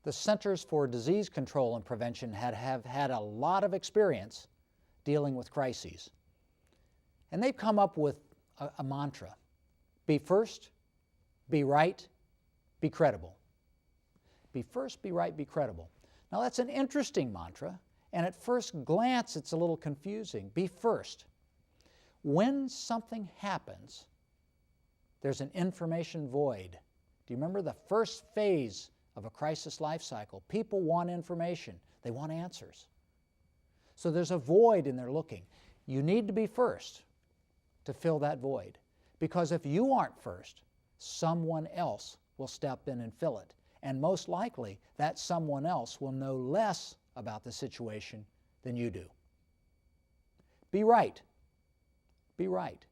The Centers for Disease Control and Prevention have had a lot of experience dealing with crises. And they've come up with a mantra: be first, be right, be credible. Be first, be right, be credible. Now that's an interesting mantra, and at first glance it's a little confusing. Be first. When something happens, there's an information void. Do you remember the first phase of a crisis life cycle? People want information. They want answers. So there's a void in their looking. You need to be first to fill that void, because if you aren't first, someone else will step in and fill it. And most likely, that someone else will know less about the situation than you do. Be right. Be right.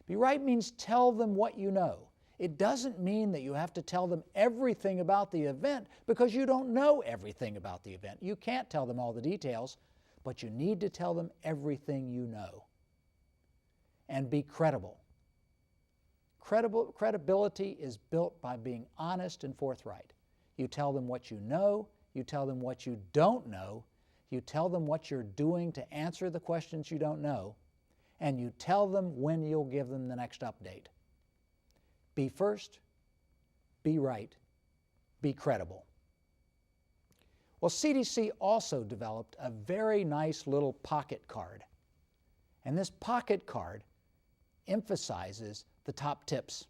Be right means tell them what you know. It doesn't mean that you have to tell them everything about the event, because you don't know everything about the event. You can't tell them all the details, but you need to tell them everything you know. And be credible. Credibility is built by being honest and forthright. You tell them what you know, you tell them what you don't know, you tell them what you're doing to answer the questions you don't know, and you tell them when you'll give them the next update. Be first, be right, be credible. Well, CDC also developed a very nice little pocket card. And this pocket card emphasizes the top tips.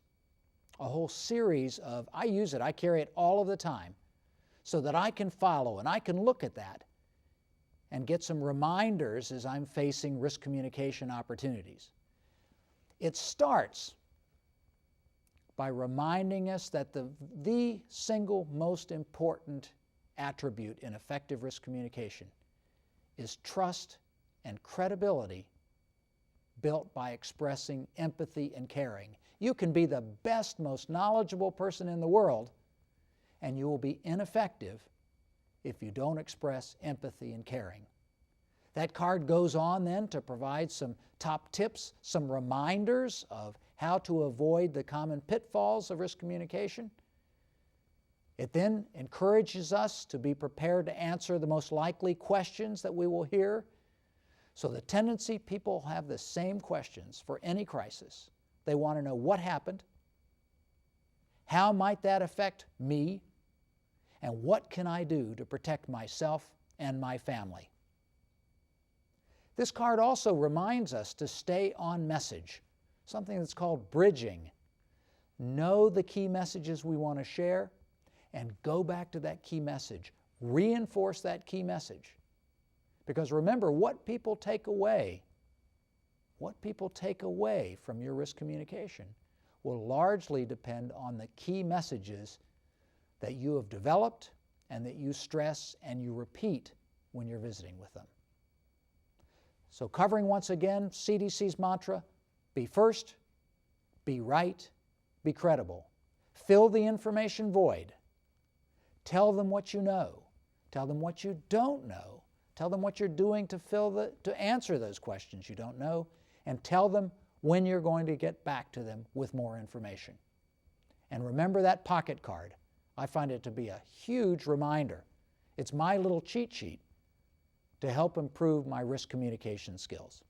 A whole series of, I use it, I carry it all of the time, so that I can follow and I can look at that and get some reminders as I'm facing risk communication opportunities. It starts by reminding us that the single most important attribute in effective risk communication is trust and credibility built by expressing empathy and caring. You can be the best, most knowledgeable person in the world, and you will be ineffective if you don't express empathy and caring. That card goes on then to provide some top tips, some reminders of how to avoid the common pitfalls of risk communication. It then encourages us to be prepared to answer the most likely questions that we will hear. So the tendency, people have the same questions for any crisis. They want to know what happened, how might that affect me, and what can I do to protect myself and my family. This card also reminds us to stay on message, something that's called bridging. Know the key messages we want to share and go back to that key message. Reinforce that key message. Because remember, what people take away from your risk communication will largely depend on the key messages that you have developed and that you stress and you repeat when you're visiting with them. So covering once again CDC's mantra, be first, be right, be credible. Fill the information void. Tell them what you know. Tell them what you don't know. Tell them what you're doing to answer those questions you don't know, and tell them when you're going to get back to them with more information. And remember that pocket card. I find it to be a huge reminder. It's my little cheat sheet to help improve my risk communication skills.